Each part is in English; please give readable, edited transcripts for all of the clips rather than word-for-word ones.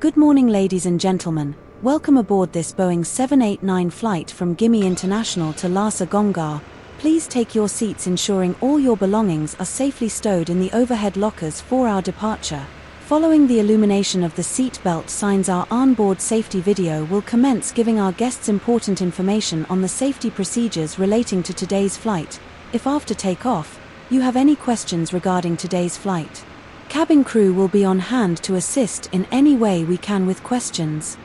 Good morning, ladies and gentlemen. Welcome aboard this Boeing 789 flight from Gimhae International to Lhasa, Gonggar. Please take your seats, ensuring all your belongings are safely stowed in the overhead lockers for our departure. Following the illumination of the seat belt signs, our onboard safety video will commence, giving our guests important information on the safety procedures relating to today's flight. If after takeoff, you have any questions regarding today's flight, cabin crew will be on hand to assist in any way we can with questions.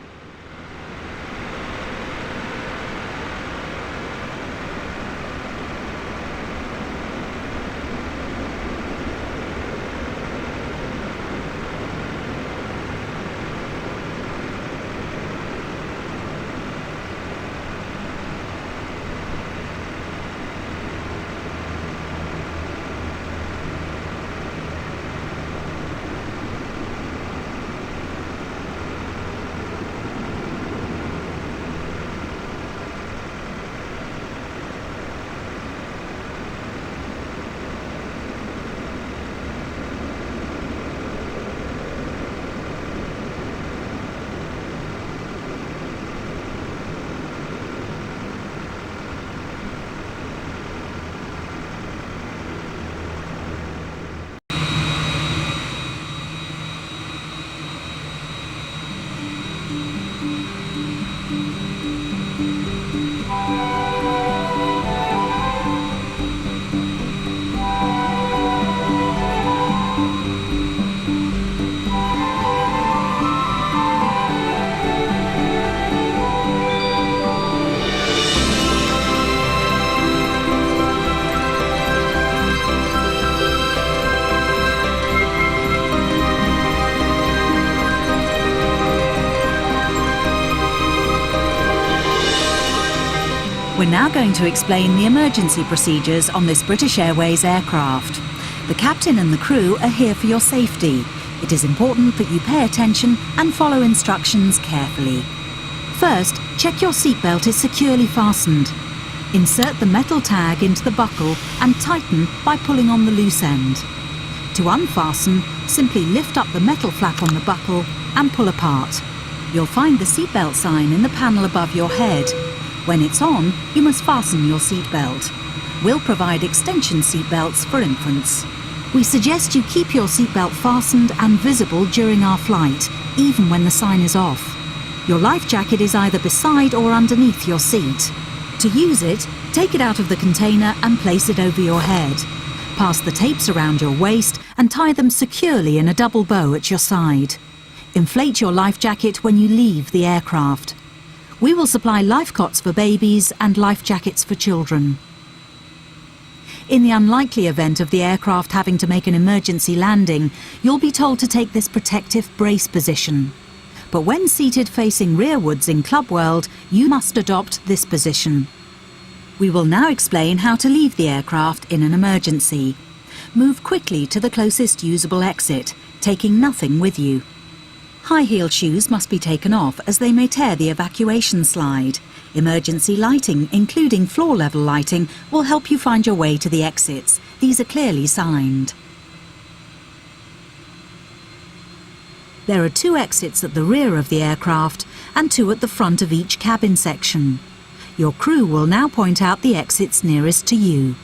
We're now going to explain the emergency procedures on this British Airways aircraft. The captain and the crew are here for your safety. It is important that you pay attention and follow instructions carefully. First, check your seatbelt is securely fastened. Insert the metal tag into the buckle and tighten by pulling on the loose end. To unfasten, simply lift up the metal flap on the buckle and pull apart. You'll find the seatbelt sign in the panel above your head. When it's on, you must fasten your seatbelt. We'll provide extension seatbelts for infants. We suggest you keep your seatbelt fastened and visible during our flight, even when the sign is off. Your life jacket is either beside or underneath your seat. To use it, take it out of the container and place it over your head. Pass the tapes around your waist and tie them securely in a double bow at your side. Inflate your life jacket when you leave the aircraft. We will supply life cots for babies and life jackets for children. In the unlikely event of the aircraft having to make an emergency landing, you'll be told to take this protective brace position. But when seated facing rearwards in Club World, you must adopt this position. We will now explain how to leave the aircraft in an emergency. Move quickly to the closest usable exit, taking nothing with you. High-heeled shoes must be taken off as they may tear the evacuation slide. Emergency lighting, including floor-level lighting, will help you find your way to the exits. These are clearly signed. There are 2 exits at the rear of the aircraft and 2 at the front of each cabin section. Your crew will now point out the exits nearest to you.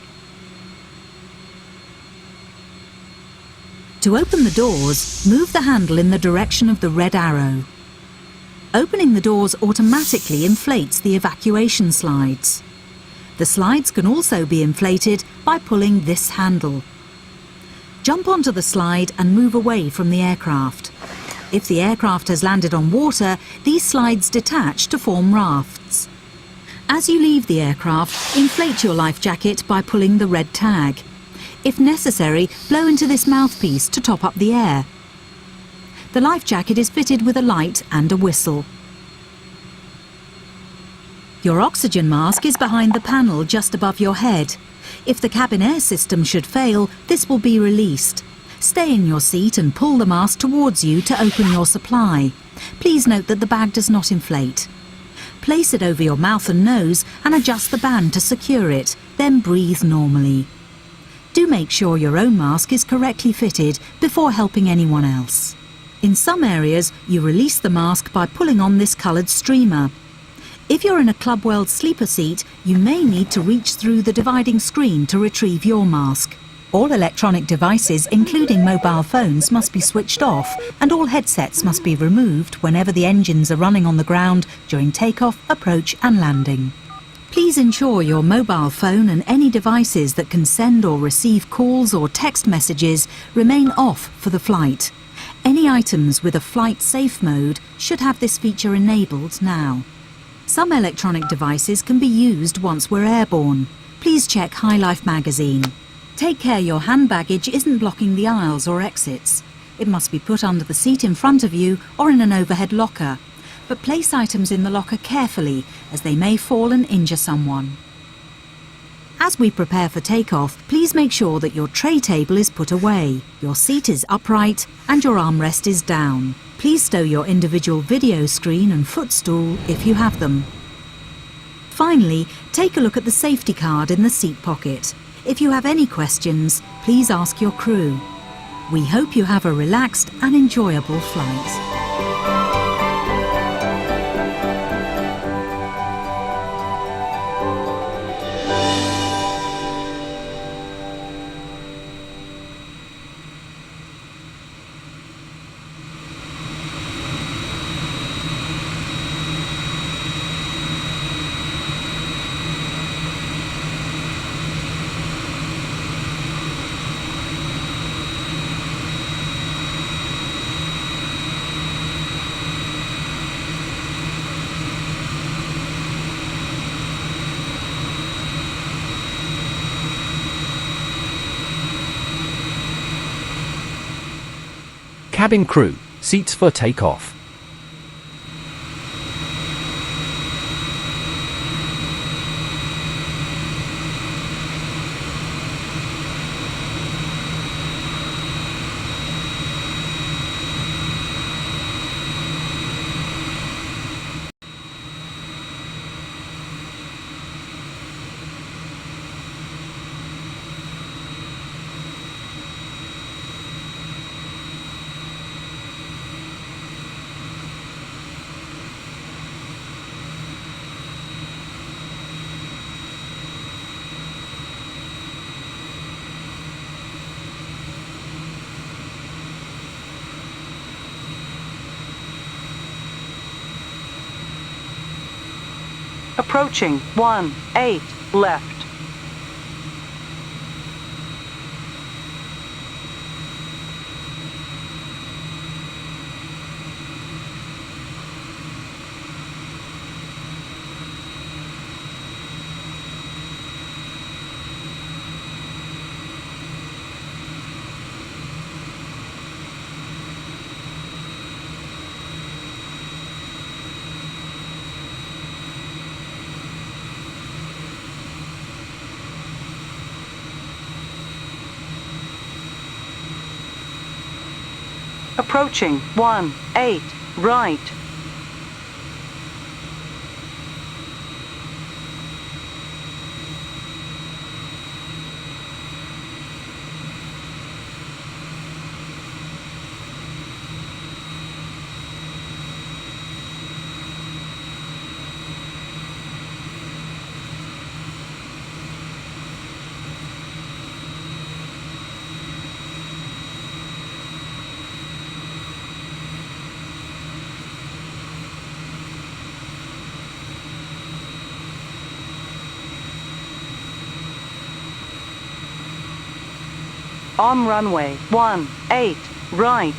To open the doors, move the handle in the direction of the red arrow. Opening the doors automatically inflates the evacuation slides. The slides can also be inflated by pulling this handle. Jump onto the slide and move away from the aircraft. If the aircraft has landed on water, these slides detach to form rafts. As you leave the aircraft, inflate your life jacket by pulling the red tag. If necessary, blow into this mouthpiece to top up the air. The life jacket is fitted with a light and a whistle. Your oxygen mask is behind the panel just above your head. If the cabin air system should fail, this will be released. Stay in your seat and pull the mask towards you to open your supply. Please note that the bag does not inflate. Place it over your mouth and nose and adjust the band to secure it, then breathe normally. Do make sure your own mask is correctly fitted before helping anyone else. In some areas, you release the mask by pulling on this coloured streamer. If you're in a Club World sleeper seat, you may need to reach through the dividing screen to retrieve your mask. All electronic devices, including mobile phones, must be switched off, and all headsets must be removed whenever the engines are running on the ground during takeoff, approach and landing. Please ensure your mobile phone and any devices that can send or receive calls or text messages remain off for the flight. Any items with a flight safe mode should have this feature enabled now. Some electronic devices can be used once we're airborne. Please check High Life magazine. Take care your hand baggage isn't blocking the aisles or exits. It must be put under the seat in front of you or in an overhead locker. But place items in the locker carefully, as they may fall and injure someone. As we prepare for takeoff, please make sure that your tray table is put away, your seat is upright and your armrest is down. Please stow your individual video screen and footstool if you have them. Finally, take a look at the safety card in the seat pocket. If you have any questions, please ask your crew. We hope you have a relaxed and enjoyable flight. Cabin crew, seats for takeoff. Approaching 18 left. Approaching 18 right. On runway 18 right.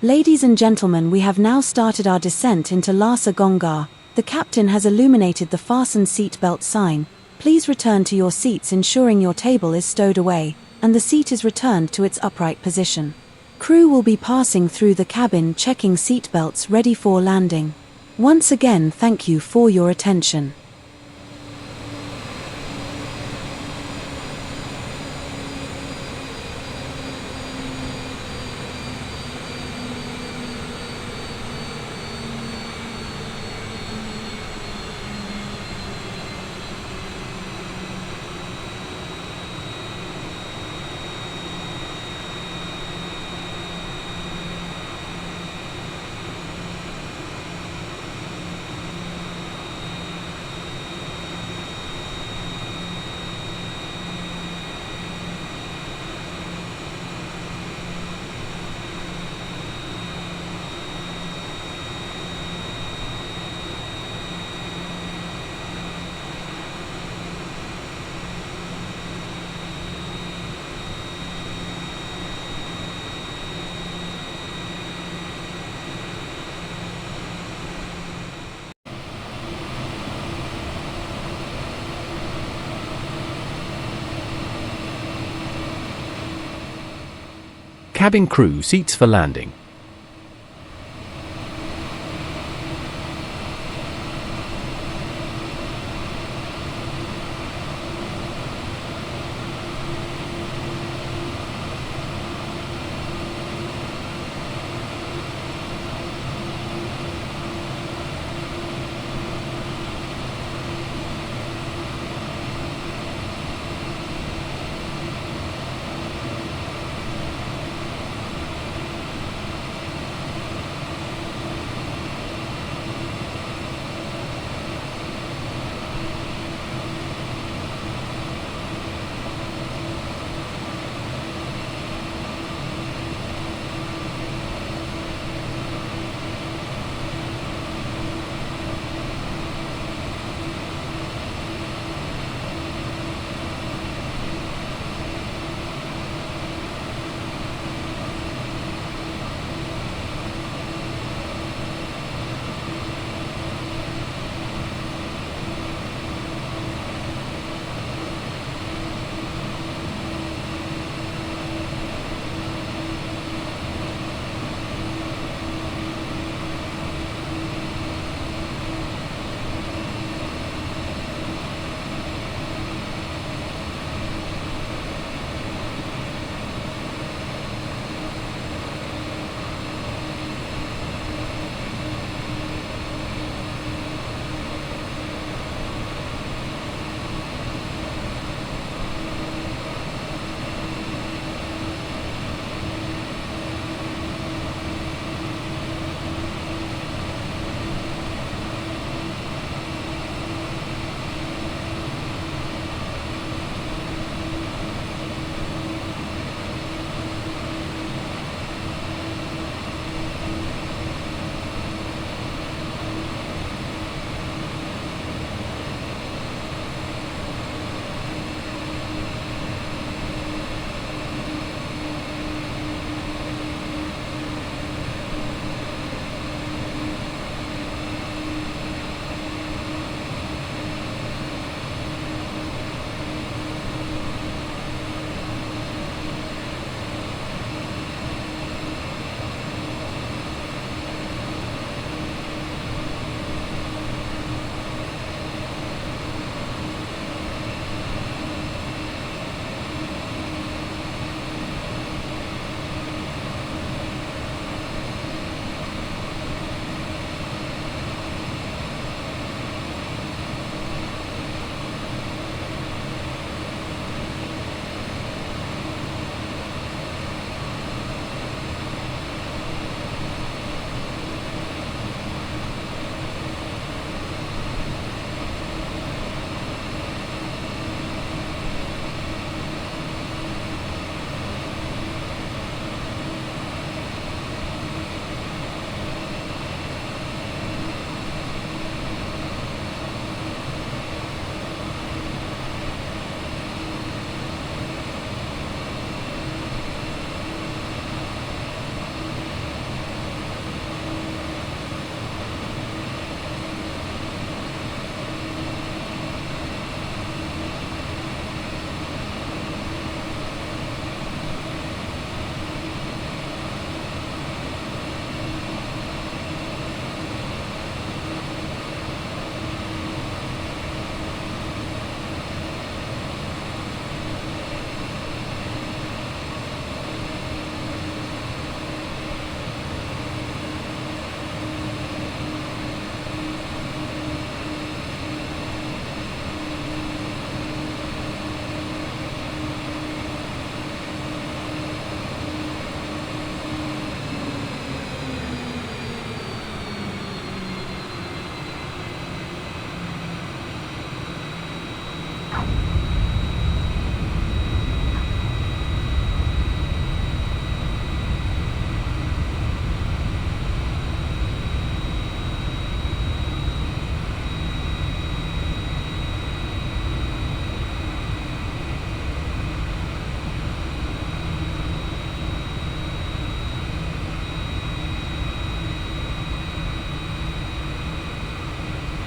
Ladies and gentlemen, we have now started our descent into Lhasa Gonggar. The captain has illuminated the fasten seatbelt sign. Please return to your seats, ensuring your table is stowed away, and the seat is returned to its upright position. Crew will be passing through the cabin checking seatbelts ready for landing. Once again, thank you for your attention. Cabin crew seats for landing.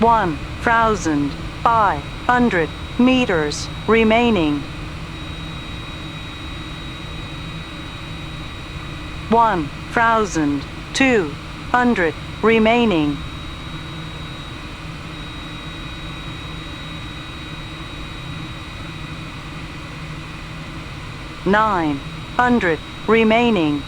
1,500 meters remaining. 1,200 remaining. 900 remaining.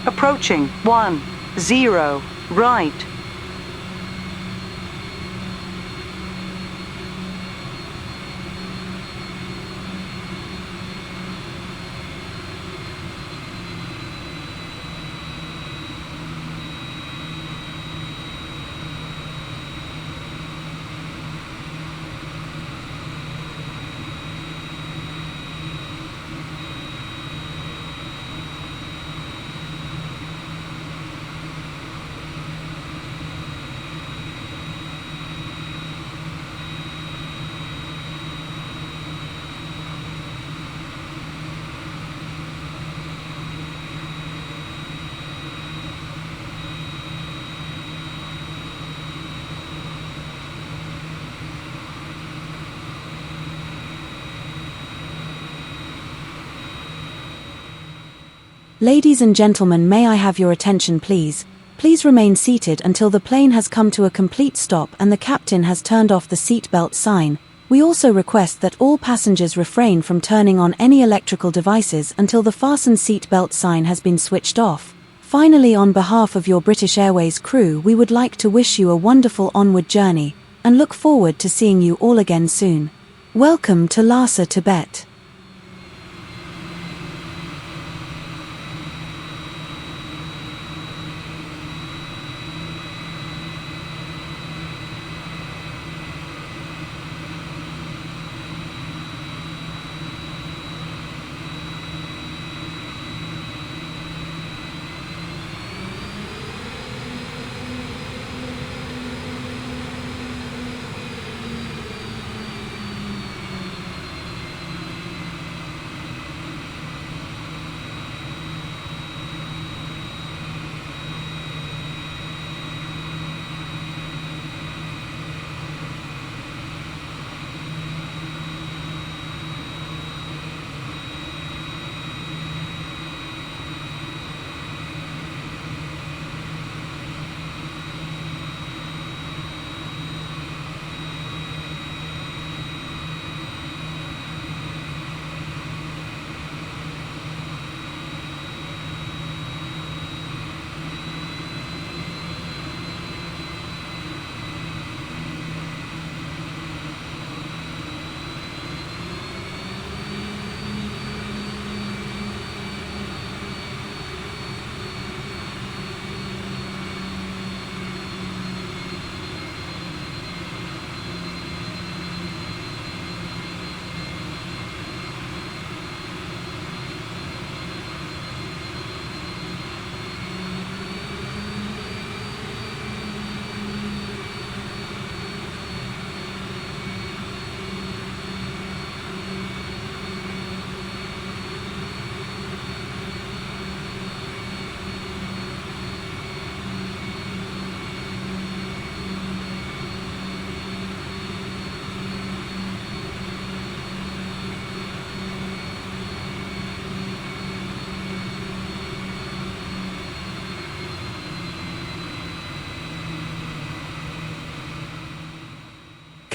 'Approaching 10 right. Ladies and gentlemen, may I have your attention please? Please remain seated until the plane has come to a complete stop and the captain has turned off the seatbelt sign. We also request that all passengers refrain from turning on any electrical devices until the fasten seatbelt sign has been switched off. Finally, on behalf of your British Airways crew, we would like to wish you a wonderful onward journey and look forward to seeing you all again soon. Welcome to Lhasa, Tibet.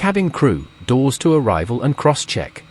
Cabin crew, doors to arrival and cross-check.